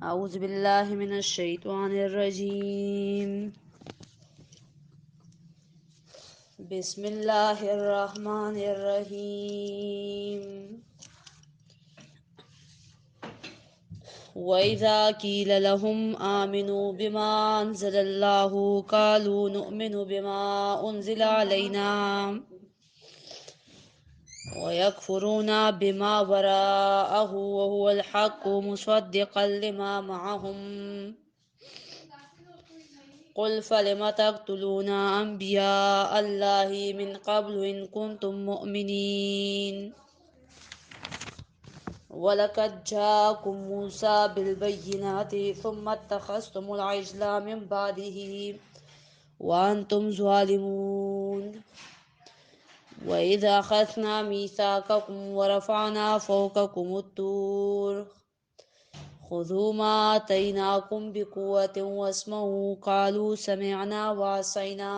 اعوذ باللہ من الشیطان الرجیم بسم اللہ الرحمن الرحیم وَإِذَا قِيلَ لَهُمْ آمِنُوا بِمَا أَنزَلَ اللَّهُ قَالُوا نُؤْمِنُ بِمَا أُنزِلَ عَلَيْنَا وَيَكْفُرُونَ بِمَا وَرَاءَهُ وَهُوَ الْحَقُّ مُصَدِّقًا لِمَا مَعَهُمْ قُلْ فَلِمَ تَقْتُلُونَ أَنْبِيَاءَ اللَّهِ مِنْ قَبْلُ إِنْ كُنْتُمْ مُؤْمِنِينَ وَلَقَدْ جَاءَكُمْ مُوسَى بِالْبَيِّنَاتِ ثُمَّ اتَّخَذْتُمُ الْعِجْلَ مِنْ بَعْدِهِ وَأَنْتُمْ ظَالِمُونَ وَإِذْ أَخَذْنَا مِيثَاقَكُمْ وَرَفَعْنَا فَوْقَكُمُ الطُّورَ خُذُوا مَا آتَيْنَاكُمْ بِقُوَّةٍ وَاسْمَعُوا قَالُوا سَمِعْنَا وَعَصَيْنَا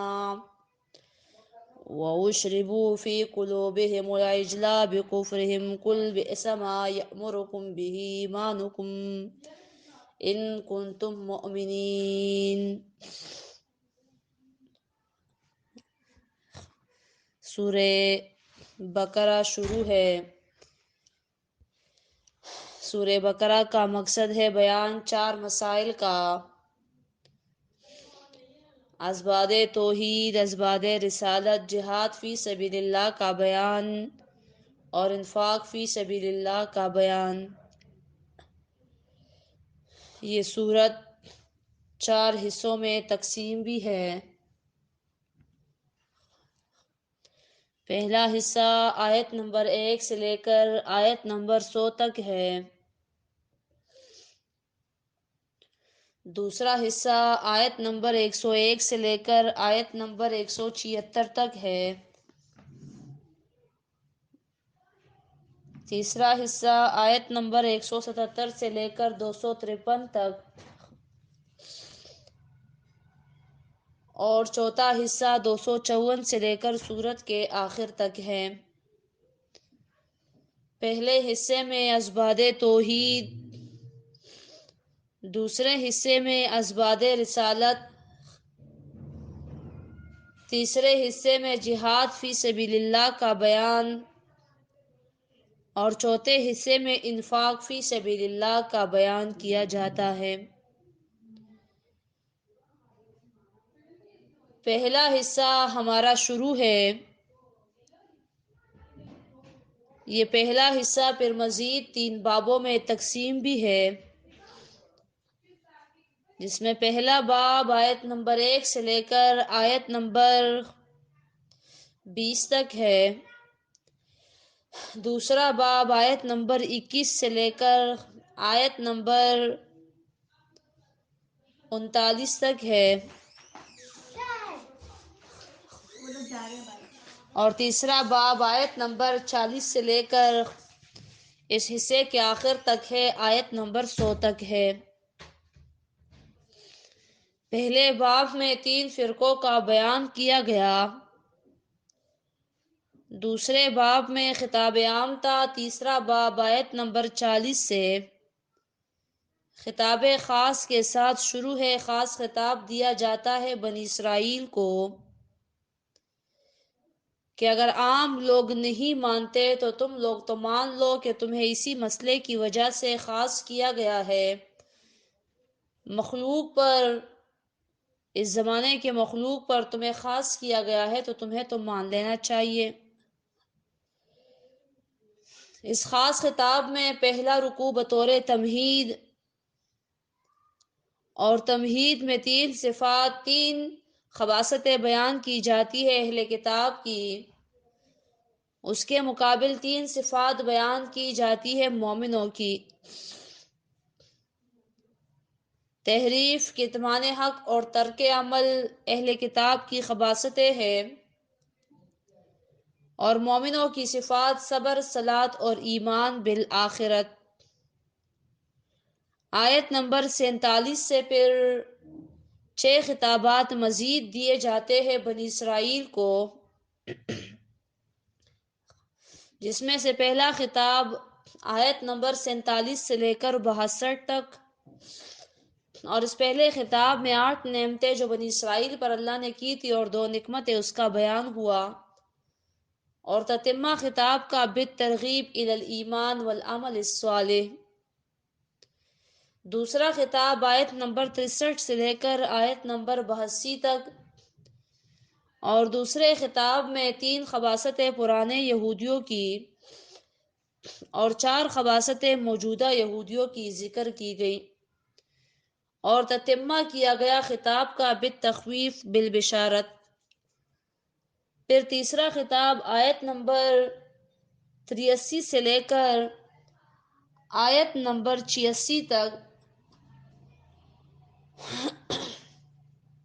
وَأُشْرِبُوا فِي قُلُوبِهِمُ الْعِجْلَ بِكُفْرِهِمْ قُلْ بِئْسَ مَا يَأْمُرُكُمْ بِهِ إِيمَانُكُمْ إِن كُنتُم مُّؤْمِنِينَ۔ سورہ بقرہ شروع ہے۔ سورہ بقرہ کا مقصد ہے بیان چار مسائل کا: اسباب توحید، اسباب رسالت، جہاد فی سبیل اللہ کا بیان اور انفاق فی سبیل اللہ کا بیان۔ یہ سورت چار حصوں میں تقسیم بھی ہے۔ پہلا حصہ آیت نمبر 1 سے لے کر آیت نمبر 100 تک ہے۔ دوسرا حصہ آیت نمبر 101 سے لے کر آیت نمبر 176 تک ہے۔ تیسرا حصہ آیت نمبر 177 سے لے کر 253 تک، اور چوتھا حصہ 254 سے لے کر سورت کے آخر تک ہے۔ پہلے حصے میں اسباب توحید، دوسرے حصے میں اسباب رسالت، تیسرے حصے میں جہاد فی سبیل اللہ کا بیان اور چوتھے حصے میں انفاق فی سبیل اللہ کا بیان کیا جاتا ہے۔ پہلا حصہ ہمارا شروع ہے۔ یہ پہلا حصہ پھر مزید 3 بابوں میں تقسیم بھی ہے، جس میں پہلا باب آیت نمبر 1 سے لے کر آیت نمبر 20 تک ہے۔ دوسرا باب آیت نمبر 21 سے لے کر آیت نمبر 39 تک ہے، اور تیسرا باب آیت نمبر 40 سے لے کر اس حصے کے آخر تک ہے، آیت نمبر 100 تک ہے۔ پہلے باب میں 3 فرقوں کا بیان کیا گیا، دوسرے باب میں خطاب عام تھا، تیسرا باب آیت نمبر 40 سے خطاب خاص کے ساتھ شروع ہے۔ خاص خطاب دیا جاتا ہے بنی اسرائیل کو کہ اگر عام لوگ نہیں مانتے تو تم لوگ تو مان لو کہ تمہیں اسی مسئلے کی وجہ سے خاص کیا گیا ہے۔ مخلوق پر، اس زمانے کے مخلوق پر تمہیں خاص کیا گیا ہے تو تمہیں تو مان لینا چاہیے۔ اس خاص خطاب میں پہلا رکوع بطور تمہید، اور تمہید میں 3 صفات، 3 خباثتیں بیان کی جاتی ہے اہل کتاب کی، اس کے مقابل 3 صفات بیان کی جاتی ہے مومنوں کی: تحریف، کتمان حق اور ترک عمل اہل کتاب کی خباثتیں ہیں، اور مومنوں کی صفات صبر، صلاۃ اور ایمان بالآخرت۔ آیت نمبر 47 سے پھر 6 خطابات مزید دیے جاتے ہیں بنی اسرائیل کو، جس میں سے پہلا خطاب آیت نمبر 47 سے لے کر 62 تک، اور اس پہلے خطاب میں 8 نعمتیں جو بنی اسرائیل پر اللہ نے کی تھی اور 2 نعمتیں اس کا بیان ہوا، اور تتمہ خطاب کا بالترغیب الی الایمان والعمل الصالح۔ دوسرا خطاب آیت نمبر 63 سے لے کر آیت نمبر 82 تک، اور دوسرے خطاب میں 3 خباثتیں پرانے یہودیوں کی اور 4 خباثتیں موجودہ یہودیوں کی ذکر کی گئی، اور تتمہ کیا گیا خطاب کا بالتخویف بالبشارت۔ پھر تیسرا خطاب آیت نمبر 83 سے لے کر آیت نمبر 86 تک،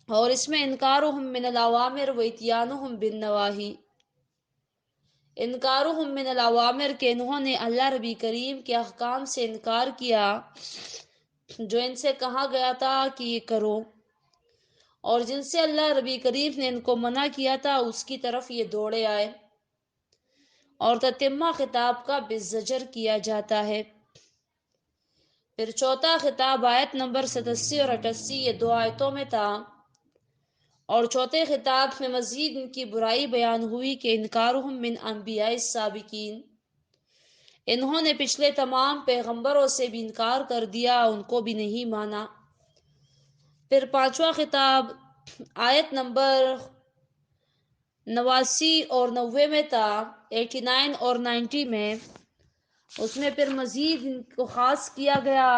اور اس میں انکارہم من الاوامر و اتیانہم بالنواہی۔ انکارہم من الاوامر کہ انہوں نے اللہ ربی کریم کے احکام سے انکار کیا جو ان سے کہا گیا تھا کہ یہ کرو، اور جن سے اللہ ربی کریم نے ان کو منع کیا تھا اس کی طرف یہ دوڑے آئے، اور تتمہ خطاب کا بالزجر کیا جاتا ہے۔ پھر چوتھا خطاب آیت نمبر 87 اور 88 یہ 2 آیتوں میں تھا، اور چوتھے خطاب میں مزید ان کی برائی بیان ہوئی کہ انکارہم من انبیاء السابقین، انہوں نے پچھلے تمام پیغمبروں سے بھی انکار کر دیا، ان کو بھی نہیں مانا۔ پھر پانچواں خطاب آیت نمبر 89 اور 90 میں تھا، 89 اور 90 میں، اس میں پھر مزید ان کو خاص کیا گیا،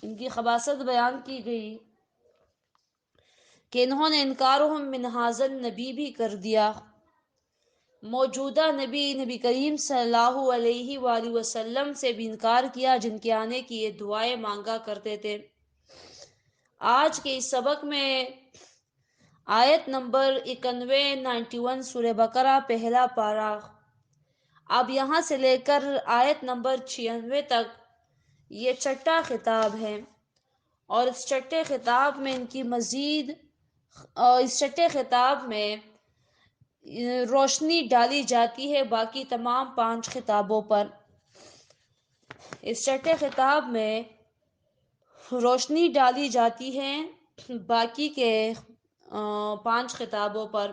ان کی خباثت بیان کی گئی کہ انہوں نے انکارہم من ھذا النبی بھی کر دیا، موجودہ نبی کریم صلی اللہ علیہ وآلہ وسلم سے بھی انکار کیا جن کے آنے کی یہ دعائیں مانگا کرتے تھے۔ آج کے اس سبق میں آیت نمبر 91 سورہ بقرہ پہلا پارہ، اب یہاں سے لے کر آیت نمبر 96 تک یہ چھٹا خطاب ہے، اور اس چھٹے خطاب میں ان کی مزید اس چھٹے خطاب میں روشنی ڈالی جاتی ہے باقی تمام 5 خطابوں پر۔ اس چھٹے خطاب میں روشنی ڈالی جاتی ہے باقی کے 5 خطابوں پر،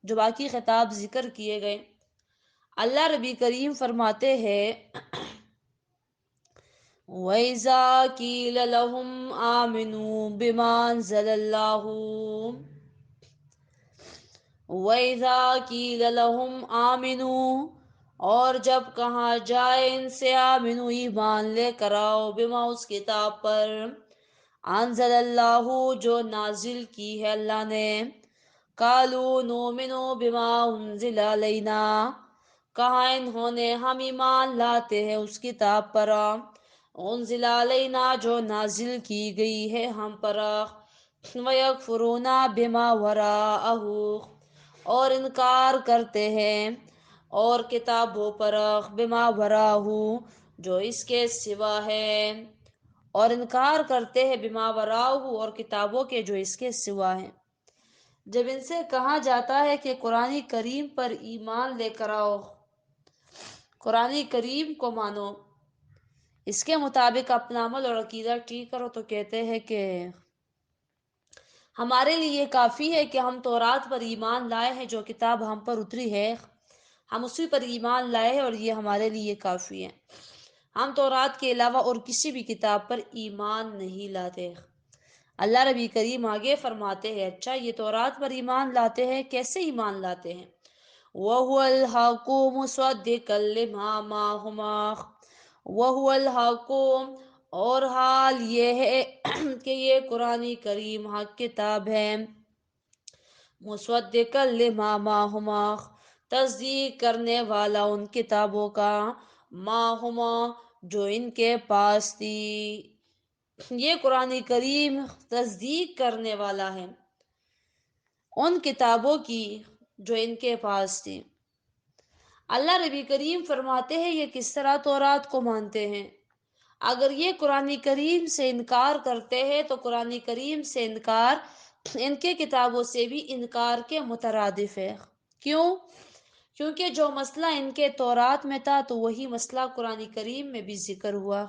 جو باقی خطاب ذکر کیے گئے۔ اللہ ربی کریم فرماتے ہیں وَإِذَا قِيلَ لَهُمْ آمِنُوا بِمَا أَنزَلَ اللَّهُ وَإِذَا قِيلَ لَهُمْ آمِنُوا، اور جب کہا جائے ان سے آمنو ایمان لے کر آؤ، بما اس کتاب پر، انزل اللہ جو نازل کی ہے اللہ نے، قالوا نؤمن بما انزل علینا، کہا انہوں نے ہم ایمان لاتے ہیں اس کتاب پر انزل علینا جو نازل کی گئی ہے ہم پر، ویکفرون بما وراءہ، اور انکار کرتے ہیں اور کتابوں پر بما وراءہ جو اس کے سوا ہے، اور انکار کرتے ہیں بما وراءہ اور کتابوں کے جو اس کے سوا ہیں۔ جب ان سے کہا جاتا ہے کہ قرآن کریم پر ایمان لے کر آؤ، قرآن کریم کو مانو، اس کے مطابق اپنا عمل اور عقیدہ ٹھیک کرو، تو کہتے ہیں کہ ہمارے لیے یہ کافی ہے کہ ہم تورات پر ایمان لائے ہیں، جو کتاب ہم پر اتری ہے ہم اسی پر ایمان لائے ہیں، اور یہ ہمارے لیے کافی ہے، ہم تورات کے علاوہ اور کسی بھی کتاب پر ایمان نہیں لاتے۔ اللہ ربی کریم آگے فرماتے ہیں اچھا یہ تورات پر ایمان لاتے ہیں، کیسے ایمان لاتے ہیں؟ وَهُوَ الْحَقُّ مُصَدِّقًا لِمَا مَعَهُمَا، وَهُوَ الْحَقُّ اور حال یہ ہے کہ یہ قرآن کریم حق کتاب ہے، مُصَدِّقًا لِمَا مَعَهُمَا تصدیق کرنے والا ان کتابوں کا، مَعَهُمَا جو ان کے پاس تھی، یہ قرآن کریم تصدیق کرنے والا ہے ان کتابوں کی جو ان کے پاس تھی۔ اللہ ربی کریم فرماتے ہیں یہ کس طرح تورات کو مانتے ہیں؟ اگر یہ قرآن کریم سے انکار کرتے ہیں تو قرآن کریم سے انکار ان کے کتابوں سے بھی انکار کے مترادف ہے۔ کیوں؟ کیونکہ جو مسئلہ ان کے تورات میں تھا تو وہی مسئلہ قرآن کریم میں بھی ذکر ہوا،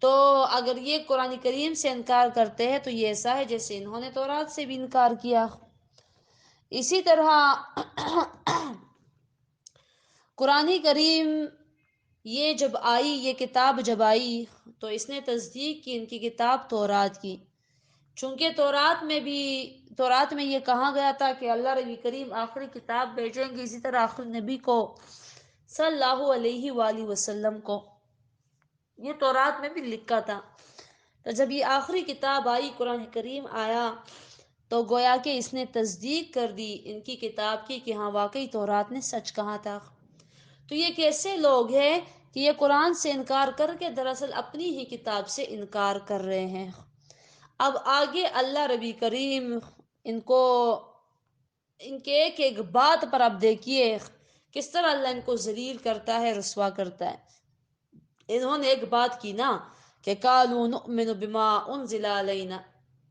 تو اگر یہ قرآن کریم سے انکار کرتے ہیں تو یہ ایسا ہے جیسے انہوں نے تورات سے بھی انکار کیا۔ اسی طرح قرآن کریم یہ جب آئی، یہ کتاب جب آئی تو اس نے تصدیق کی ان کی کتاب تورات کی، چونکہ تورات میں یہ کہا گیا تھا کہ اللہ ربی کریم آخری کتاب بھیجیں گے، اسی طرح آخری نبی کو صلی اللہ علیہ وآلہ وسلم کو، یہ تورات میں بھی لکھا تھا۔ تو جب یہ آخری کتاب آئی، قرآن کریم آیا، تو گویا کہ اس نے تصدیق کر دی ان کی کتاب کی کہ ہاں واقعی تورات نے سچ کہا تھا۔ تو یہ کیسے لوگ ہیں کہ یہ قرآن سے انکار کر کے دراصل اپنی ہی کتاب سے انکار کر رہے ہیں۔ اب آگے اللہ ربی کریم ان کے ایک ایک بات پر اب دیکھیے کس طرح اللہ ان کو ذلیل کرتا ہے، رسوا کرتا ہے۔ انہوں نے ایک بات کی نا کہ قالوا نؤمن بما انزل علینا،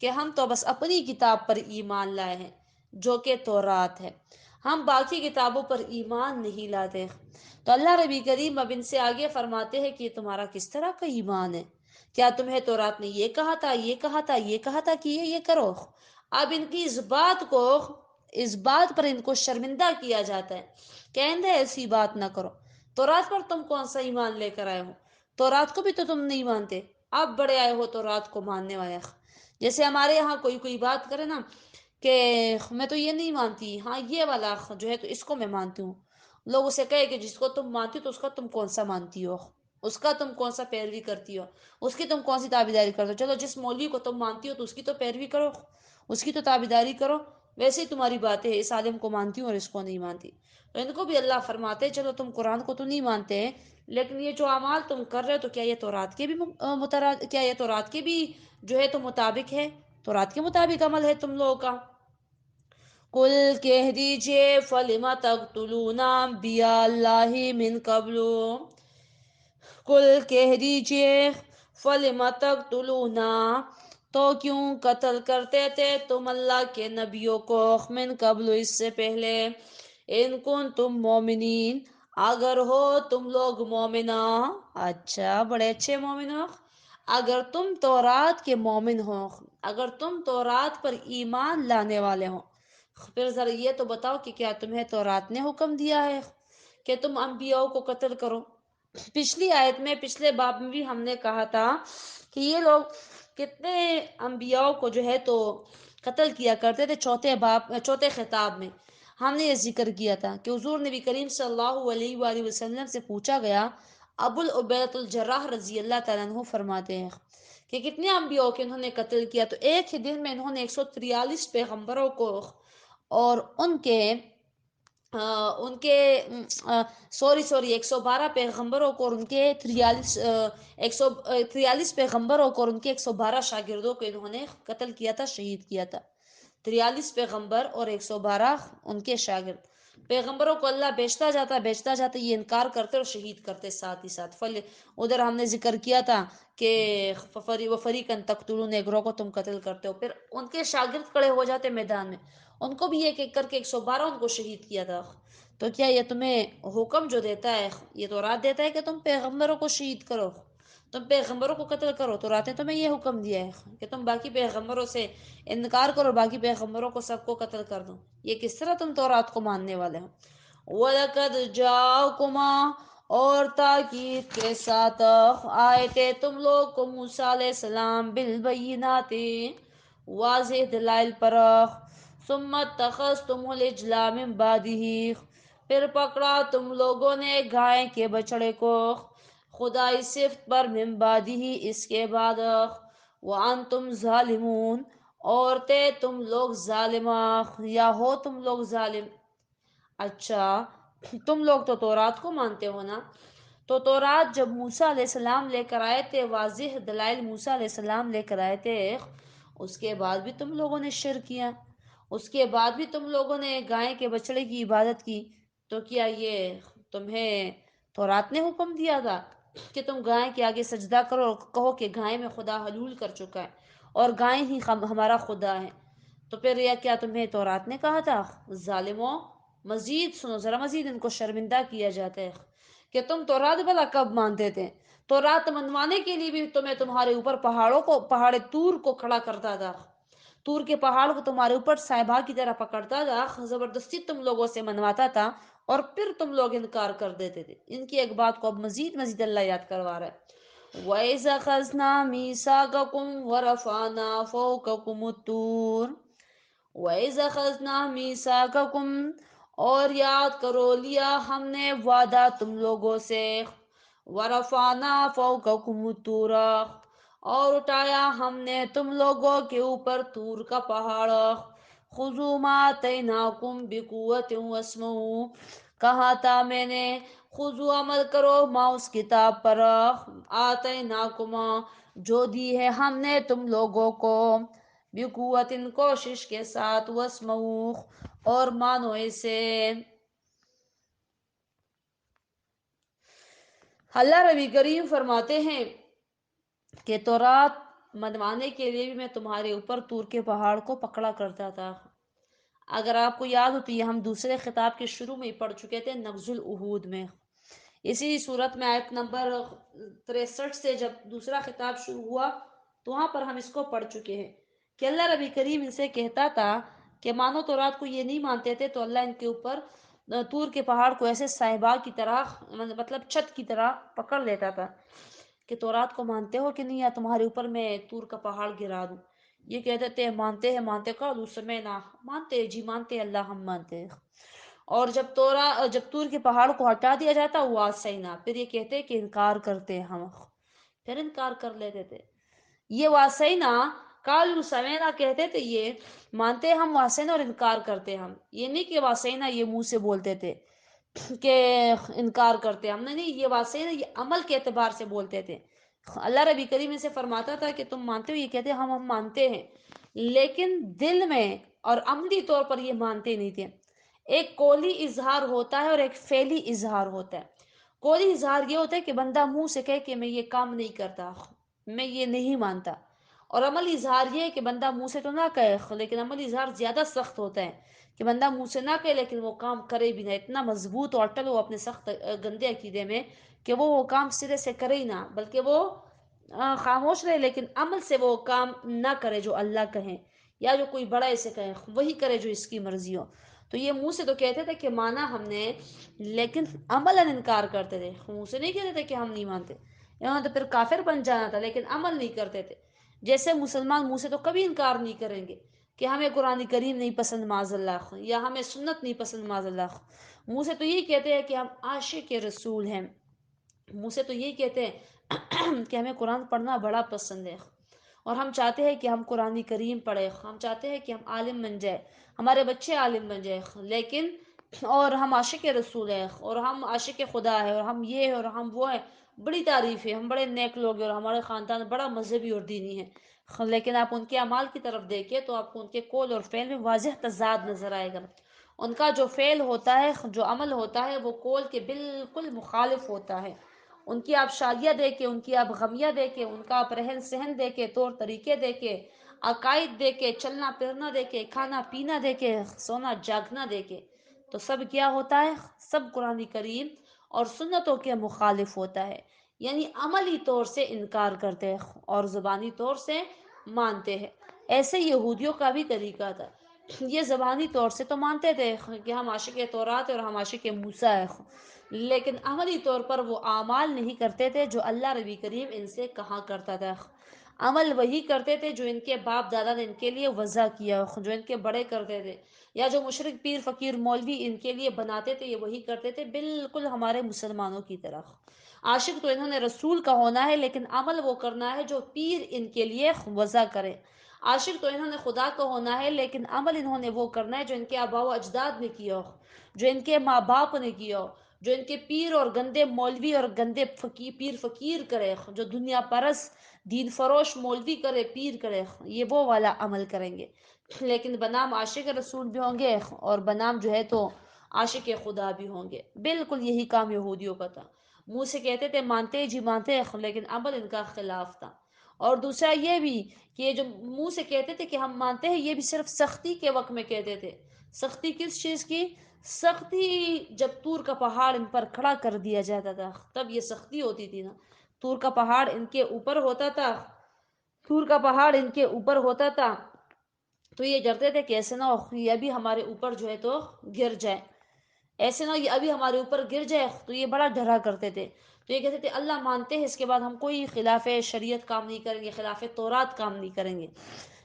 کہ ہم تو بس اپنی کتاب پر ایمان لائے ہیں جو کہ تورات ہے، ہم باقی کتابوں پر ایمان نہیں لاتے۔ تو اللہ ربی کریم اب ان سے آگے فرماتے ہیں کہ یہ تمہارا کس طرح کا ایمان ہے؟ کیا تمہیں تورات نے یہ کہا تھا، یہ کہا تھا، یہ کہا تھا کہ یہ کرو؟ اب ان کی اس بات پر ان کو شرمندہ کیا جاتا ہے، کہندے ایسی بات نہ کرو۔ تورات پر تم کون سا ایمان لے کر آئے ہو؟ تورات کو بھی تو تم نہیں مانتے، آپ بڑے آئے ہو تورات کو ماننے والے۔ جیسے ہمارے یہاں کوئی بات کرے نا کہ میں تو یہ نہیں مانتی، ہاں یہ والا جو ہے تو اس کو میں مانتی ہوں، لوگ اسے کہے کہ جس کو تم مانتی ہو تو اس کا تم کون سا مانتی ہو، اس کا تم کون سا پیروی کرتی ہو، اس کی تم کون سی تابعداری کرتے ہو؟ چلو جس مولوی کو تم مانتی ہو تو اس کی تو پیروی کرو، اس کی تو تابعداری کرو، ویسے ہی تمہاری بات ہے اس عالم کو مانتی ہوں اور اس کو نہیں مانتی۔ تو ان کو بھی اللہ فرماتے چلو تم قرآن کو تو نہیں مانتے ہیں، لیکن یہ جو اعمال تم کر رہے ہو تو کیا یہ تورات کے بھی جو ہے تو مطابق ہے، تورات کے مطابق عمل ہے تم لوگوں کا؟ قل کہہ دیجئے فلم تقتلون انبیاء اللہ من قبل، قل کہہ دیجئے فلم تقتلون، تو کیوں قتل کرتے تھے تم اللہ کے نبیوں کو، من قبل اس سے پہلے، ان کنتم مومنین اگر ہو تم لوگ مومنا۔ اچھا، بڑے اچھے مومن ہو، اگر تم تورات کے مومن ہو، اگر تم تورات پر ایمان لانے والے ہو، پھر ذرا یہ تو بتاؤ کہ کیا تمہیں تورات نے حکم دیا ہے کہ تم انبیاء کو قتل کرو؟ پچھلی آیت میں، پچھلے باب میں بھی ہم نے کہا تھا کہ یہ لوگ کتنے انبیاء کو جو ہے تو قتل کیا کرتے تھے۔ چوتھے خطاب میں ہم نے یہ ذکر کیا تھا کہ حضور نبی کریم صلی اللہ علیہ وآلہ وسلم سے پوچھا گیا، ابو العبیدۃ الجراح رضی اللہ تعالیٰ عنہ فرماتے ہیں کہ کتنے انبیاء کے انہوں نے قتل کیا؟ تو ایک ہی دن میں انہوں نے 143 پیغمبروں کو اور ان کے 112 پیغمبروں کو اور ان کے 143 پیغمبروں کو اور ان کے 112 شاگردوں کو انہوں نے قتل کیا تھا، شہید کیا تھا۔ 43 پیغمبر اور 112 ان کے شاگرد، پیغمبروں کو اللہ بیچتا جاتا یہ انکار کرتے اور شہید کرتے ساتھ ہی ساتھ۔ ادھر ہم نے ذکر کیا تھا کہ فریقاً تقتلون، ایک گروہ کو تم قتل کرتے ہو، پھر ان کے شاگرد کھڑے ہو جاتے میدان میں، ان کو بھی ایک ایک کر کے 112 ان کو شہید کیا تھا۔ تو کیا یہ تمہیں حکم جو دیتا ہے، یہ تو رات دیتا ہے کہ تم پیغمبروں کو شہید کرو، تم پیغمبروں کو قتل کرو، تو رات نے تمہیں یہ حکم دیا ہے کہ تم باقی پیغمبروں سے انکار کرو، باقی پیغمبروں کو سب کو قتل کر دو؟ یہ کس طرح تم تورات کو ماننے والے ہو؟ وَلَقَدْ جَاءَكُمَا، اور تاکید کے ساتھ آئے تھے تم لوگ کو موسیٰ علیہ السلام، بالبینات، واضح دلائل پر، ثم اتخذتم العجل من بعدہ، پھر پکڑا تم لوگوں نے گائے کے بچڑے کو خدائی صفت پر، من بعدہ اس کے بعد، وانتم ظالمون، اور تھے تم لوگ ظالم، یا ہو تم لوگ ظالم۔ اچھا، تم لوگ تو تورات کو مانتے ہو نا، تو تورات جب موسیٰ علیہ السلام لے کر آئے تھے، واضح دلائل موسیٰ علیہ السلام لے کر آئے تھے، اس کے بعد بھی تم لوگوں نے شرک کیا، اس کے بعد بھی تم لوگوں نے گائے کے بچڑے کی عبادت کی، تو کیا یہ تمہیں تورات نے حکم دیا تھا کہ تم گائے کے آگے سجدہ کرو اور کہو کہ گائے میں خدا حلول کر چکا ہے اور گائے ہی ہمارا خدا ہے؟ تو پھر یہ کیا تمہیں تورات نے کہا تھا؟ ظالموں، مزید سنو ذرا، مزید ان کو شرمندہ کیا جاتا ہے کہ تم تورات بھلا کب مانتے تھے؟ تو رات منوانے کے لیے بھی تو میں تمہارے اوپر پہاڑ طور کو کھڑا کرتا تھا، طور کے پہاڑ کو تمہارے اوپر صاحبہ کی طرح پکڑتا تھا، زبردستی تم لوگوں سے منواتا تھا، اور پھر تم لوگ انکار کر دیتے تھے۔ ان کی ایک بات کو اب مزید اللہ یاد کروا رہا ہے۔ وَإِذْ أَخَذْنَا مِيثَاقَكُمْ وَرَفَعْنَا فَوْقَكُمُ الطُّورَ وَإِذْ أَخَذْنَا مِيثَاقَكُمْ، اور یاد کرو لیا ہم نے وعدہ تم لوگوں سے، وَرَفَعْنَا فَوْقَكُمُ الطُّورَ، اور اٹھایا ہم نے تم لوگوں کے اوپر طور کا پہاڑ، خُذُوا مَا آتَيْنَاكُمْ بِقُوَّةٍ وَاسْمَعُوا، کہا تھا میں نے خُذُوا عمل کرو ما اس کتاب پر، آتَيْنَاكُمْ جو دی ہے ہم نے تم لوگوں کو، بِقُوَّةٍ کوشش کے ساتھ، وَاسْمَعُوا اور مانو اسے۔ اللہ ربی کریم فرماتے ہیں کہ تورات منوانے کے لیے بھی میں تمہارے اوپر طور کے پہاڑ کو پکڑا کرتا تھا۔ اگر آپ کو یاد ہو تو یہ ہم دوسرے خطاب کے شروع میں ہی پڑھ چکے تھے، نقض العہود میں، اسی صورت میں آیت نمبر 63 سے جب دوسرا خطاب شروع ہوا تو وہاں پر ہم اس کو پڑھ چکے ہیں کہ اللہ ربی کریم ان سے کہتا تھا کہ مانو تورات کو یہ نہیں مانتے تھے تو اللہ ان کے اوپر طور کے پہاڑ کو ایسے صاحبہ کی طرح، مطلب چھت کی طرح پکڑ لیتا تھا کہ تورات کو مانتے ہو کہ نہیں، یا تمہارے اوپر میں طور کا پہاڑ گرا دوں۔ یہ کہتے تھے مانتے قالوا سمعنا، مانتے جی مانتے اللہ ہم مانتے ہیں۔ اور جب طور کے پہاڑ کو ہٹا دیا جاتا واسینا، پھر یہ کہتے کہ انکار کرتے ہم، پھر انکار کر لیتے تھے۔ یہ واسینا قالوا سمعنا کہتے تھے یہ مانتے ہم، واسینا اور انکار کرتے ہم، یہ نہیں کہ واسینا یہ منہ سے بولتے تھے کہ انکار کرتے ہم، نہیں، یہ واسینا یہ عمل کے اعتبار سے بولتے تھے۔ اللہ ربی کریم سے فرماتا تھا کہ تم مانتے ہو، یہ کہتے ہم مانتے ہیں، لیکن دل میں اور عملی طور پر یہ مانتے نہیں تھے۔ ایک قولی اظہار ہوتا ہے اور ایک فعلی اظہار ہوتا ہے۔ قولی اظہار یہ ہوتا ہے کہ بندہ منہ سے کہے کہ میں یہ کام نہیں کرتا، میں یہ نہیں مانتا، اور عمل اظہار یہ ہے کہ بندہ منہ سے تو نہ کہے، لیکن عمل اظہار زیادہ سخت ہوتا ہے کہ بندہ منہ سے نہ کہے لیکن وہ کام کرے بھی نہ، اتنا مضبوط اور اٹل ہو اپنے سخت گندے عقیدے میں کہ وہ کام سرے سے کرے ہی نہ، بلکہ وہ خاموش رہے لیکن عمل سے وہ کام نہ کرے جو اللہ کہیں، یا جو کوئی بڑا اسے کہے وہی کرے جو اس کی مرضی ہو۔ تو یہ منہ سے تو کہتے تھے کہ مانا ہم نے، لیکن عملاً انکار کرتے تھے، منہ سے نہیں کہتے تھے کہ ہم نہیں مانتے، یہاں تو پھر کافر بن جانا تھا، لیکن عمل نہیں کرتے تھے۔ جیسے مسلمان منہ سے تو کبھی انکار نہیں کریں گے کہ ہمیں قرآن کریم نہیں پسند معاذ اللہ، یا ہمیں سنت نہیں پسند معاذ اللہ، منہ سے تو یہی کہتے ہیں کہ ہم عاشق رسول ہیں، منہ سے تو یہی کہتے ہیں کہ ہمیں قرآن پڑھنا بڑا پسند ہے، اور ہم چاہتے ہیں کہ ہم قرآن کریم پڑھیں، ہم چاہتے ہیں کہ ہم عالم بن جائیں، ہمارے بچے عالم بن جائیں، لیکن اور ہم عاشق رسول ہیں، اور ہم عاشق خدا ہے، اور ہم یہ ہے اور ہم وہ ہیں، بڑی تعریف ہے، ہم بڑے نیک لوگ ہیں اور ہمارے خاندان بڑا مذہبی اور دینی ہے، لیکن آپ ان کے اعمال کی طرف دیکھیں تو آپ کو ان کے قول اور فعل میں واضح تضاد نظر آئے گا۔ ان کا جو فعل ہوتا ہے، جو عمل ہوتا ہے، وہ قول کے بالکل مخالف ہوتا ہے۔ ان کی آپ شادیاں دیکھیں، ان کی آپ غمیاں دیکھیں، ان کا آپ رہن سہن دیکھیں، طور طریقے دیکھیں، عقائد دیکھیں، چلنا پھرنا دیکھیں، کھانا پینا دیکھیں، سونا جاگنا دیکھیں، تو سب کیا ہوتا ہے؟ سب قرآن کریم اور سنتوں کے مخالف ہوتا ہے، یعنی عملی طور سے انکار کرتے ہیں اور زبانی طور سے مانتے ہیں۔ ایسے یہودیوں کا بھی طریقہ تھا، یہ زبانی طور سے تو مانتے تھے کہ ہم عاشق تورات اور ہم عاشق موسیٰ ہیں، لیکن عملی طور پر وہ اعمال نہیں کرتے تھے جو اللہ ربی کریم ان سے کہا کرتا تھا۔ عمل وہی کرتے تھے جو ان کے باپ دادا نے ان کے لیے وضع کیا، جو ان کے بڑے کرتے تھے، یا جو مشرک پیر فقیر مولوی ان کے لیے بناتے تھے، یہ وہی کرتے تھے، بالکل ہمارے مسلمانوں کی طرح۔ عاشق تو انہوں نے رسول کا ہونا ہے، لیکن عمل وہ کرنا ہے جو پیر ان کے لیے وضع کرے۔ عاشق تو انہوں نے خدا کا ہونا ہے، لیکن عمل انہوں نے وہ کرنا ہے جو ان کے آباء و اجداد نے کیا ہو، جو ان کے ماں باپ نے کیا ہو، جو ان کے پیر اور گندے مولوی اور گندے پیر فقیر کرے، جو دنیا پرست دین فروش مولوی کرے، پیر کرے، یہ وہ والا عمل کریں گے، لیکن بنام عاشق رسول بھی ہوں گے اور بنام جو ہے تو عاشق خدا بھی ہوں گے۔ بالکل یہی کام یہودیوں کا تھا، منہ سے کہتے تھے مانتے جی مانتے، لیکن عمل ان کا خلاف تھا۔ اور دوسرا یہ بھی کہ یہ جو منہ سے کہتے تھے کہ ہم مانتے ہیں، یہ بھی صرف سختی کے وقت میں کہتے تھے۔ سختی کس چیز کی؟ سختی جب طور کا پہاڑ ان پر کھڑا کر دیا جاتا تھا تب یہ سختی ہوتی تھی نا، طور کا پہاڑ ان کے اوپر ہوتا تھا، طور کا پہاڑ ان کے اوپر ہوتا تھا، تو یہ ڈرتے تھے کہ ایسے نہ ہو یہ ابھی ہمارے اوپر جو ہے تو گر جائے، ایسے نہ یہ ابھی ہمارے اوپر گر جائے، تو یہ بڑا ڈرا کرتے تھے. تو یہ کہتے تھے اللہ مانتے ہیں، اس کے بعد ہم کوئی خلاف شریعت کام نہیں کریں گے، خلاف تورات کام نہیں کریں گے.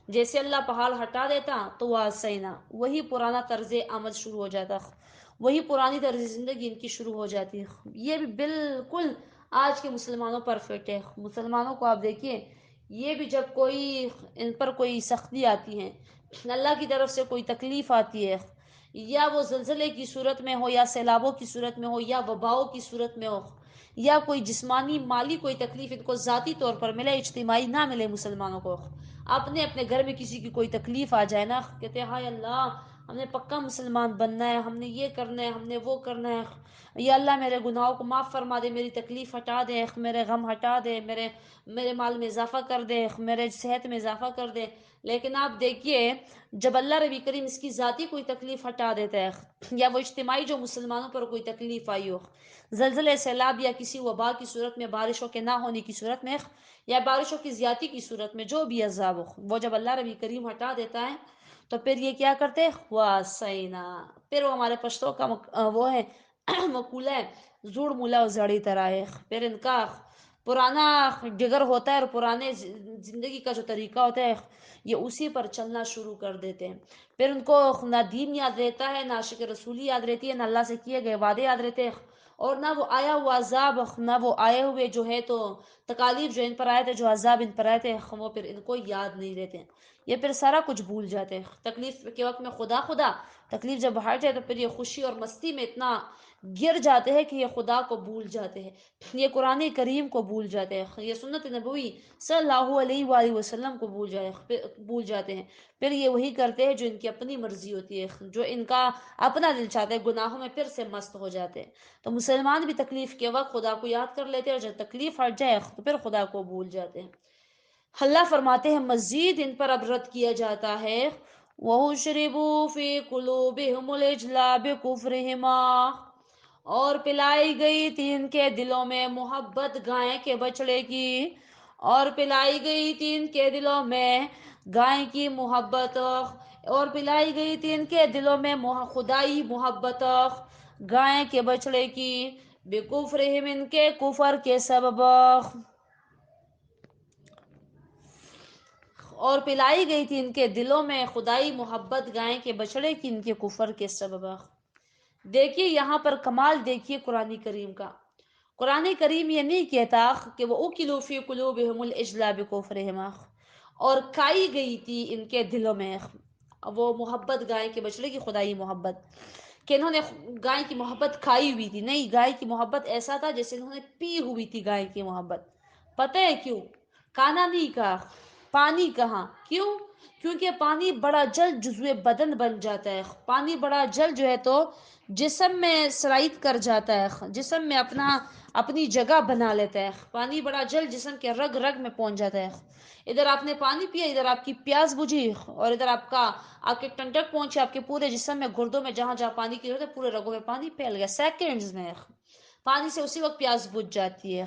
جیسے اللہ پہاڑ ہٹا دیتا تو وہ سینا، وہی پرانا طرز عمل شروع ہو جاتا، وہی پرانی طرز زندگی ان کی شروع ہو جاتی. یہ بھی بالکل آج کے مسلمانوں پر فٹ ہے. مسلمانوں کو آپ دیکھیے، یہ بھی جب کوئی ان پر کوئی سختی آتی ہے، اللہ کی طرف سے کوئی تکلیف آتی ہے، یا وہ زلزلے کی صورت میں ہو، یا سیلابوں کی صورت میں ہو، یا وباؤں کی صورت میں ہو، یا کوئی جسمانی مالی کوئی تکلیف ان کو ذاتی طور پر ملے، اجتماعی نہ ملے، مسلمانوں کو اپنے اپنے گھر میں کسی کی کوئی تکلیف آ جائے نا، کہتے ہیں ہائے اللہ ہم نے پکا مسلمان بننا ہے، ہم نے یہ کرنا ہے، ہم نے وہ کرنا ہے، یا اللہ میرے گناہوں کو معاف فرما دے، میری تکلیف ہٹا دے، میرے غم ہٹا دے، میرے مال میں اضافہ کر دے، میرے صحت میں اضافہ کر دے. لیکن آپ دیکھیے جب اللہ ربی کریم اس کی ذاتی کوئی تکلیف ہٹا دیتا ہے، یا وہ اجتماعی جو مسلمانوں پر کوئی تکلیف آئی ہو، زلزلے، سیلاب، یا کسی وبا کی صورت میں، بارشوں کے نہ ہونے کی صورت میں، یا بارشوں کی زیادتی کی صورت میں، جو بھی عذاب ہو، وہ جب اللہ ربی کریم ہٹا دیتا ہے تو پھر یہ کیا کرتے ہیں، واسینا، پھر وہ ہمارے پشتوں کا وہ ہے مقولہ ہے، زوڑ مولا زڑی طرح ہے. پھر ان کا پرانا ڈگر ہوتا ہے اور پرانے زندگی کا جو طریقہ ہوتا ہے یہ اسی پر چلنا شروع کر دیتے ہیں. پھر ان کو نہ دین یاد رہتا ہے، نہ عاشق رسولی یاد رہتی ہے، نہ اللہ سے کیے گئے وعدے یاد رہتے ہیں، اور نہ وہ آیا ہوا عذاب، نہ وہ آئے ہوئے جو ہے تو تکالیف جو ان پر آئے تھے، جو عذاب ان پر آئے تھے، وہ پھر ان کو یاد نہیں رہتے. یہ پھر سارا کچھ بھول جاتے ہیں. تکلیف کے وقت میں خدا خدا، تکلیف جب ہٹ جائے تو پھر یہ خوشی اور مستی میں اتنا گر جاتے ہیں کہ یہ خدا کو بھول جاتے ہیں، یہ قرآن کریم کو بھول جاتے ہیں، یہ سنت نبوی صلی اللہ علیہ وآلہ وسلم کو بھول جاتے ہیں. پھر یہ وہی کرتے ہیں جو ان کی اپنی مرضی ہوتی ہے، جو ان کا اپنا دل چاہتا ہے، گناہوں میں پھر سے مست ہو جاتے ہیں. تو مسلمان بھی تکلیف کے وقت خدا کو یاد کر لیتے ہیں، اور جب تکلیف ہٹ جائے تو پھر خدا کو بھول جاتے ہیں. اللہ فرماتے ہیں مزید ان پر اب رد کیا جاتا ہے، وَأُشْرِبُوا فِي قُلُوبِهِمُ الْعِجْلَ بِكُفْرِهِمَا، اور پلائی گئی تھی ان کے دلوں میں محبت گائے کے بچڑے کی، اور پلائی گئی تھی ان کے دلوں میں گائے کی محبت، اور پلائی گئی تھی ان کے دلوں میں خدائی محبت گائے کے بچڑے کی، بِكُفْرِهِمْ، ان کے کفر کے سبب، اور پلائی گئی تھی ان کے دلوں میں خدائی محبت گائے کے بچڑے کی، ان کے کفر کے سبب. دیکھیے یہاں پر کمال دیکھیے قرآن کریم کا. قرآن کریم یہ نہیں کہتا کہ وہ اکلوا فی قلوبہم العجل بکفرہم، اور کھائی گئی تھی ان کے دلوں میں وہ محبت گائے کے بچڑے کی، خدائی محبت، کہ انہوں نے گائے کی محبت کھائی ہوئی تھی. نہیں، گائے کی محبت ایسا تھا جیسے انہوں نے پی ہوئی تھی گائے کی محبت. پتہ ہے کیوں؟ کھانا نہیں کہا، پانی کہاں. کیوں؟ کیونکہ پانی بڑا جلد جزو بدن بن جاتا ہے، پانی بڑا جلد جو ہے تو جسم میں سرائت کر جاتا ہے، جسم میں اپنی جگہ بنا لیتا ہے. پانی بڑا جلد جسم کے رگ رگ میں پہنچ جاتا ہے. ادھر آپ نے پانی پیا، ادھر آپ کی پیاس بجھی، اور ادھر آپ کے ٹنڈک پہنچے، آپ کے پورے جسم میں، گردوں میں، جہاں جہاں پانی کی ضرورت ہے پورے رگوں میں پانی پھیل گیا سیکنڈز میں. پانی سے اسی وقت پیاس بجھ جاتی ہے.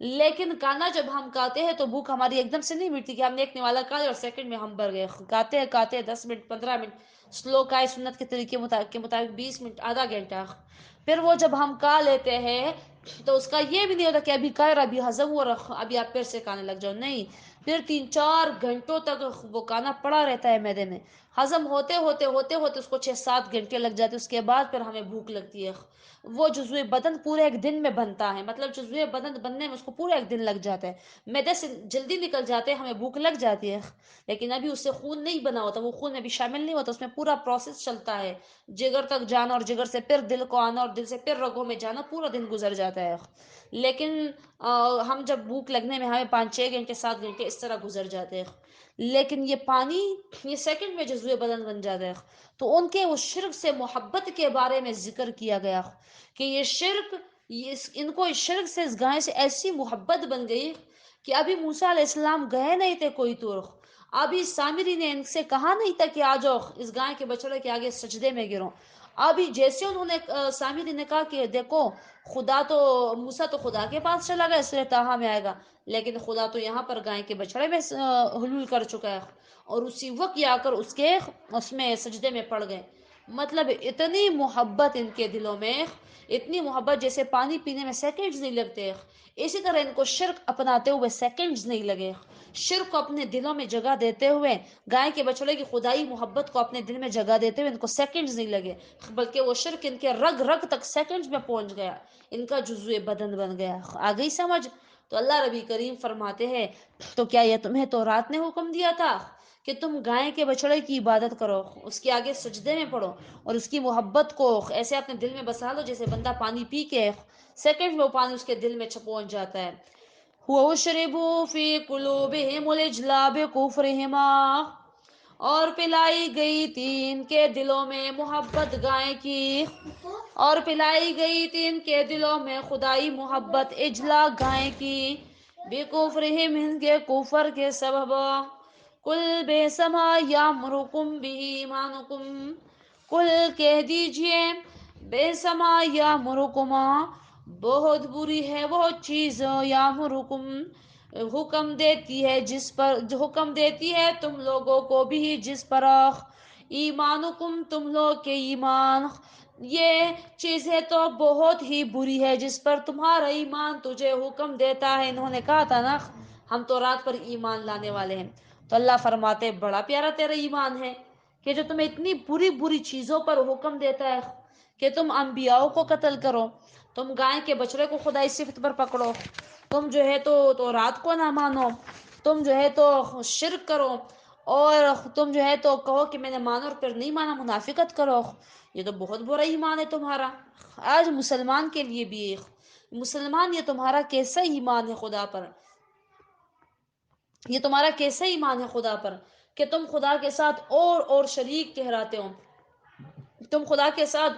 لیکن کھانا جب ہم کھاتے ہیں تو بھوک ہماری ایک دم سے نہیں مٹتی کہ ہم نے ایک نوالا کھا لیا اور سیکنڈ میں ہم بھر گئے. کھاتے 10 منٹ 15 منٹ سلو کھائے، سنت کے طریقے کے مطابق 20 منٹ، آدھا گھنٹہ. پھر وہ جب ہم کھا لیتے ہیں تو اس کا یہ بھی نہیں ہوتا کہ ابھی کھا اور ابھی ہضم ہوا اور ابھی آپ پھر سے کھانے لگ جاؤ. نہیں، پھر 3-4 گھنٹوں تک وہ کھانا پڑا رہتا ہے معدے میں، ہضم ہوتے ہوتے اس کو 6-7 گھنٹے لگ جاتے. اس کے بعد پھر ہمیں بھوک لگتی ہے. وہ جزو بدن پورے ایک دن میں بنتا ہے، مطلب جزو بدن بننے میں اس کو پورا ایک دن لگ جاتا ہے. معدے سے جلدی نکل جاتے ہیں، ہمیں بھوک لگ جاتی ہے، لیکن ابھی اس سے خون نہیں بنا ہوتا، وہ خون ابھی شامل نہیں ہوتا، اس میں پورا پروسیس چلتا ہے، جگر تک جانا، اور جگر سے پھر دل کو آنا، اور دل سے پھر رگوں میں جانا، پورا دن گزر جاتا ہے. لیکن ہم جب بھوک لگنے میں ہمیں 5-6 گھنٹے 7 گھنٹے اس طرح گزر جاتے ہیں. لیکن یہ پانی یہ سیکنڈ میں جزو بدن بن جاتا ہے. تو ان کے اس شرک سے محبت کے بارے میں ذکر کیا گیا کہ یہ شرک، ان کو اس شرک سے، اس گائے سے ایسی محبت بن گئی کہ ابھی موسیٰ علیہ السلام گئے نہیں تھے کوئی طور، ابھی سامری نے ان سے کہا نہیں تھا کہ آ جاؤ اس گائے کے بچڑے کے آگے سجدے میں گرو. ابھی جیسے انہوں نے سامری نے کہا کہ دیکھو خدا تو موسیٰ تو خدا کے پاس چلا گیا سورہ طٰہٰ میں آئے گا، لیکن خدا تو یہاں پر گائے کے بچڑے میں حلول کر چکا ہے، اور اسی وقت یہ آ کر اس میں سجدے میں پڑ گئے۔ مطلب اتنی محبت ان کے دلوں میں، اتنی محبت جیسے پانی پینے میں سیکنڈز نہیں لگتے، اسی طرح ان کو شرک اپناتے ہوئے سیکنڈز نہیں لگے، شرک کو اپنے دلوں میں جگہ دیتے ہوئے، گائے کے بچڑے کی خدائی محبت کو اپنے دل میں جگہ دیتے ہوئے ان کو سیکنڈز نہیں لگے، بلکہ وہ شرک ان کے رگ رگ تک سیکنڈز میں پہنچ گیا، ان کا جزو بدن بن گیا۔ آ گئی سمجھ؟ تو اللہ ربی کریم فرماتے ہیں تو کیا یہ تمہیں تورات نے حکم دیا تھا کہ تم گائے کے بچڑے کی عبادت کرو، اس کے آگے سجدے میں پڑو، اور اس کی محبت کو ایسے اپنے دل میں بسا لو جیسے بندہ پانی پی کے سیکنڈ میں وہ پانی اس کے دل میں پہنچ جاتا ہے۔ وَأُشْرِبُوا فِي قُلُوبِهِمُ الْإِجْلَالَ بِكُفْرِهِمْ، اور پلائی گئی تھی ان کے دلوں میں محبت گائے کی، اور پلائی گئی تھی ان کے دلوں میں خدائی محبت اجلا گائے کی، بِكُفْرِهِمْ ان کے کفر کے سبب۔ قُلْ بِئْسَ مَا يَأْمُرُكُمْ بِهِ ایمانکم، قل کہہ دیجئے بِئْسَ مَا يَأْمُرُكُمْ، بہت بری ہے وہ چیز، یامرکم حکم دیتی ہے جس پر، جو حکم دیتی ہے تم لوگوں کو بھی جس پر، ایمانکم تم لوگ کے ایمان، یہ چیزیں تو بہت ہی بری ہے جس پر تمہارا ایمان تجھے حکم دیتا ہے۔ انہوں نے کہا تھا نا ہم تو رات پر ایمان لانے والے ہیں، تو اللہ فرماتے بڑا پیارا تیرا ایمان ہے کہ جو تمہیں اتنی بری بری چیزوں پر حکم دیتا ہے کہ تم انبیاء کو قتل کرو، تم گائے کے بچڑے کو خدائی صفت پر پکڑو، تم جو ہے تو رات کو نہ مانو، تم جو ہے تو شرک کرو، اور تم جو ہے تو کہو کہ میں نے مانا اور پھر نہیں مانا، منافقت کرو، یہ تو بہت برا ایمان ہے تمہارا۔ آج مسلمان کے لیے بھی مسلمان، یہ تمہارا کیسا ایمان ہے خدا پر، یہ تمہارا کیسا ایمان ہے خدا پر کہ تم خدا کے ساتھ اور شریک ٹھہراتے ہو، تم خدا کے ساتھ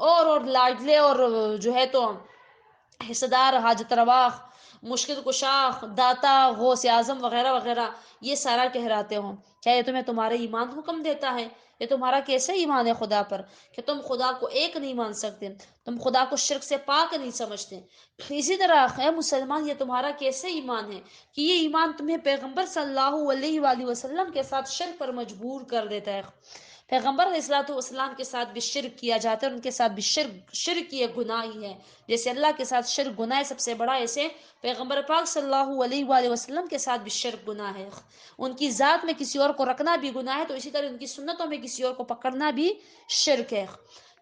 اور لاڈلے اور جو ہے تو حصہ دار، حاجت روا، مشکل کشا، داتا، غوث اعظم وغیرہ وغیرہ یہ سارا ٹھہراتے ہو۔ کیا یہ تمہیں تمہارا ایمان حکم دیتا ہے؟ یہ تمہارا کیسا ایمان ہے خدا پر کہ تم خدا کو ایک نہیں مان سکتے، تم خدا کو شرک سے پاک نہیں سمجھتے؟ اسی طرح اے مسلمان، یہ تمہارا کیسے ایمان ہے کہ یہ ایمان تمہیں پیغمبر صلی اللہ علیہ وآلہ وسلم کے ساتھ شرک پر مجبور کر دیتا ہے؟ پیغمبر علیہ الصلوۃ والسلام کے ساتھ بھی شرک کیا جاتا ہے، ان کے ساتھ بھی شرک یہ گناہ ہی ہے، جیسے اللہ کے ساتھ شرک گناہ ہے سب سے بڑا، ایسے پیغمبر پاک صلی اللہ علیہ وآلہ وسلم کے ساتھ بھی شرک گناہ ہے۔ ان کی ذات میں کسی اور کو رکھنا بھی گناہ ہے، تو اسی طرح ان کی سنتوں میں کسی اور کو پکڑنا بھی شرک ہے۔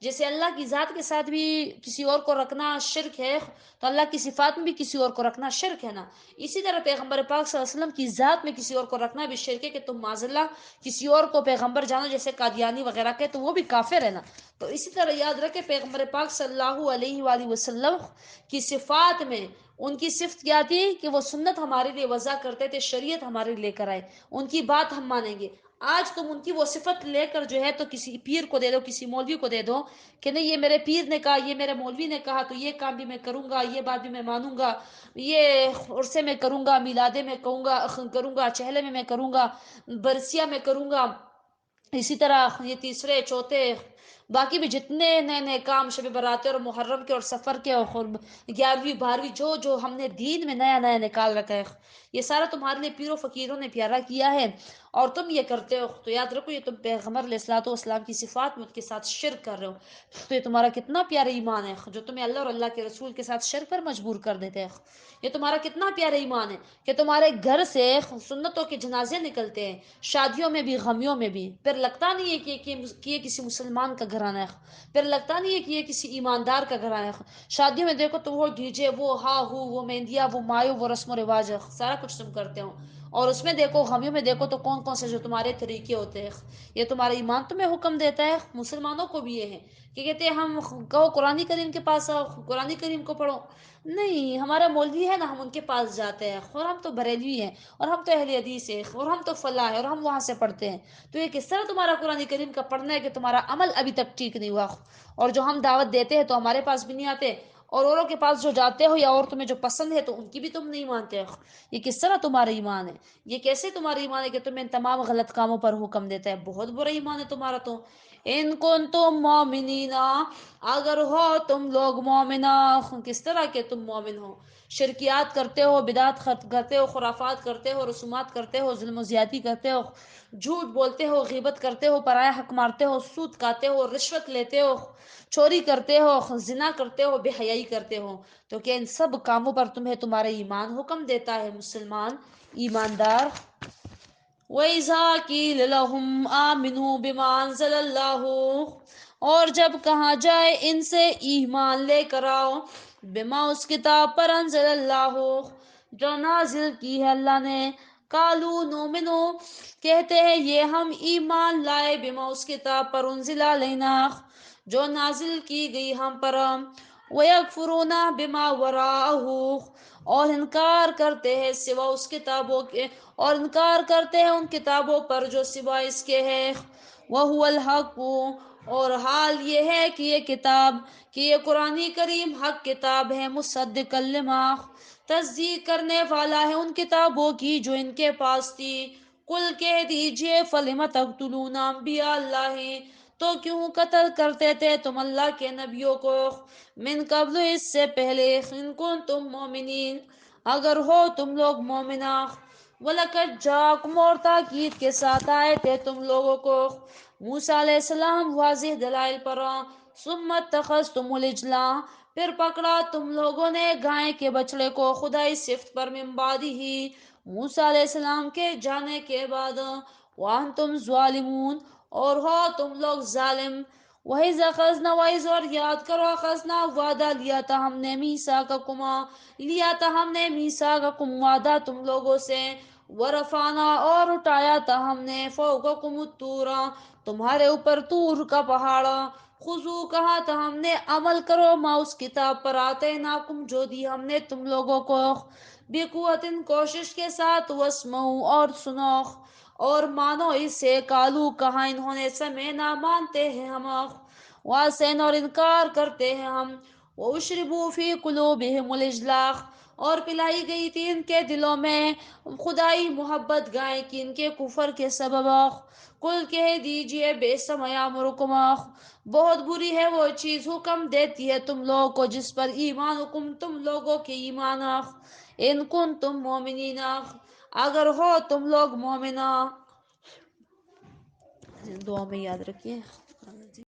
جیسے اللہ کی ذات کے ساتھ بھی کسی اور کو رکھنا شرک ہے، تو اللہ کی صفات میں بھی کسی اور کو رکھنا شرک ہے نا، اسی طرح پیغمبر پاک صلی اللہ علیہ وسلم کی ذات میں کسی اور کو رکھنا بھی شرک ہے کہ تم معاذ اللہ کسی اور کو پیغمبر جانو، جیسے قادیانی وغیرہ کے، تو وہ بھی کافر ہے نا۔ تو اسی طرح یاد رکھے پیغمبر پاک صلی اللہ علیہ وآلہ وسلم کی صفات میں ان کی صفت کیا تھی کہ وہ سنت ہمارے لیے وضع کرتے تھے، شریعت ہمارے لے کر آئے، ان کی بات ہم مانیں گے۔ آج تم ان کی وہ صفت لے کر جو ہے تو کسی پیر کو دے دو، کسی مولوی کو دے دو کہ نہیں یہ میرے پیر نے کہا، یہ میرے مولوی نے کہا، تو یہ کام بھی میں کروں گا، یہ بات بھی میں مانوں گا، یہ عرصے میں کروں گا، میلادے میں کروں گا، چہلے میں کروں گا، برسیہ میں کروں گا، اسی طرح یہ تیسرے چوتھے باقی بھی جتنے نئے نئے کام، شب برات اور محرم کے اور سفر کے اور 11ویں 12ویں جو ہم نے دین میں نیا نیا نکال رکھا ہے، یہ سارا تمہارے لیے پیروں فقیروں نے پیارا کیا ہے اور تم یہ کرتے ہو، تو یاد رکھو یہ تم پیغمبر علیہ الصلوۃ والسلام کی صفات میں ان کے ساتھ شرک کر رہے ہو، تو یہ تمہارا کتنا پیارا ایمان ہے جو تمہیں اللہ اور اللہ کے رسول کے ساتھ شرک پر مجبور کر دیتے ہیں۔ یہ تمہارا کتنا پیارا ایمان ہے کہ تمہارے گھر سے سنتوں کے جنازے نکلتے ہیں، شادیوں میں بھی، غمیوں میں بھی، پھر لگتا نہیں ہے کہ یہ کسی مسلمان کا گھرانہ ہے، پھر لگتا نہیں ہے کہ یہ کسی ایماندار کا گھرانہ ہے۔ شادیوں میں دیکھو تو وہ ڈی جے، وہ ہا ہو، وہ مہندیاں، وہ مایو، وہ رسم و رواج، سارا کچھ تم کرتے ہو، اور اس میں دیکھو غمیوں میں دیکھو تو کون کون سے جو تمہارے طریقے ہوتے ہیں۔ یہ تمہارا ایمان تمہیں حکم دیتا ہے، مسلمانوں کو بھی یہ ہے کہ کہتے ہیں ہم کہو قرآن کریم کے پاس آؤ، قرآن کریم کو پڑھو، نہیں ہمارا مولوی ہے نا ہم ان کے پاس جاتے ہیں، اور ہم تو بریلوی ہیں، اور ہم تو اہل حدیث ہیں، اور ہم تو فلاں ہیں، اور ہم وہاں سے پڑھتے ہیں۔ تو یہ کس طرح تمہارا قرآن کریم کا پڑھنا ہے کہ تمہارا عمل ابھی تک ٹھیک نہیں ہوا، اور جو ہم دعوت دیتے ہیں تو ہمارے پاس بھی نہیں آتے، اور اوروں کے پاس جو جاتے ہو یا اور تمہیں جو پسند ہے تو ان کی بھی تم نہیں مانتے ہو. یہ کس طرح تمہارا ایمان ہے؟ یہ کیسے تمہارا ایمان ہے کہ تمہیں ان تمام غلط کاموں پر حکم دیتا ہے؟ بہت برا ایمان ہے تمہارا تو. ان کنتم مومنین، اگر ہو تم لوگ مومنا. کس طرح کے تم مومن ہو؟ شرکیات کرتے ہو، بدعات کرتے ہو، خرافات کرتے ہو، رسومات کرتے ہو، ظلم و زیادتی کرتے ہو، جھوٹ بولتے ہو، غیبت کرتے ہو، پرایا حق مارتے ہو، سود کھاتے ہو، رشوت لیتے ہو، چوری کرتے ہو، زنا کرتے ہو، بے حیائی کرتے ہو، تو کیا ان سب کاموں پر تمہیں تمہارا ایمان حکم دیتا ہے مسلمان ایماندار؟ وَإِذَا قِيلَ لَهُمْ آمِنُوا بِمَا أَنزَلَ اللَّهُ، اور جب کہا جائے ان سے ایمان لے کر آؤ، بما اس کتاب پر، انزل اللہ جو نازل کی ہے اللہ نے، قالو نؤمنو کہتے ہیں یہ ہم ایمان لائے، بما اس کتاب پر، انزل علینا جو نازل کی گئی ہم پر، وَيَكْفُرُونَ بِمَا وَرَاءَهُ اور انکار کرتے ہیں سوا اس کتابوں کے، اور انکار کرتے ہیں ان کتابوں پر جو سوا اس کے ہے، وَهُوَ الْحَقُّ اور حال یہ ہے کہ یہ کتاب، کہ یہ قرآن کریم حق کتاب ہے، مصدقا لما تصدیق کرنے والا ہے ان کتابوں کی جو ان کے پاس تھی. قل کہہ دیجئے فَلِمَ تَقْتُلُونَ انبیاء اللہ تو کیوں قتل کرتے تھے تم اللہ کے نبیوں کو، من قبل اس سے پہلے، ان کنتم مومنین اگر ہو تم لوگ مومنہ، وَلَقَدْ جَاءَكُمْ اور تاکید کے ساتھ آئے تھے تم لوگوں کو موسیٰ علیہ السلام واضح دلائل پر، ثُمَّ اتَّخَذْتُمُ الْعِجْلَ پھر پکڑا تم لوگوں نے گائے کے بچڑے کو خدائی صفت پر، من بعدہ موسیٰ علیہ السلام کے جانے کے بعد، وَأَنْتُمْ ظَالِمُونَ اور ہو تم لوگ ظالم. وَإِذْ أَخَذْنَا وَإِذْ اور یاد کرو، أَخَذْنَا وعدہ لیا تھا ہم نے، میثاقکم لیا تھا ہم نے، میثاقکم وعدہ تم لوگوں سے، ورفعنا اور اٹھایا تھا ہم نے، فوقکم الطور تمہارے اوپر طور کا پہاڑ، خذو کہا تھا ہم نے عمل کرو، ما اس کتاب پر، آتیناکم جو دی ہم نے تم لوگوں کو، بقوت کوشش کے ساتھ، واسمعوا اور سنو اور مانو اسے، قالو کہا انہوں نے، سمعنا مانتے ہیں ہم، وعصینا اور انکار کرتے ہیں ہم، واشربوا فی قلوبہم العجل اور پلائی گئی تھی ان کے دلوں میں خدائی محبت گائے کی ان کے کفر کے سبب. قل کہہ دیجئے بئس ما یأمرکم بہت بری ہے وہ چیز حکم دیتی ہے تم لوگوں کو جس پر ایمان حکم تم لوگوں کے ایمان، ان کنتم مومنین اگر ہو تم لوگ مومنہ. دعا میں یاد رکھیے.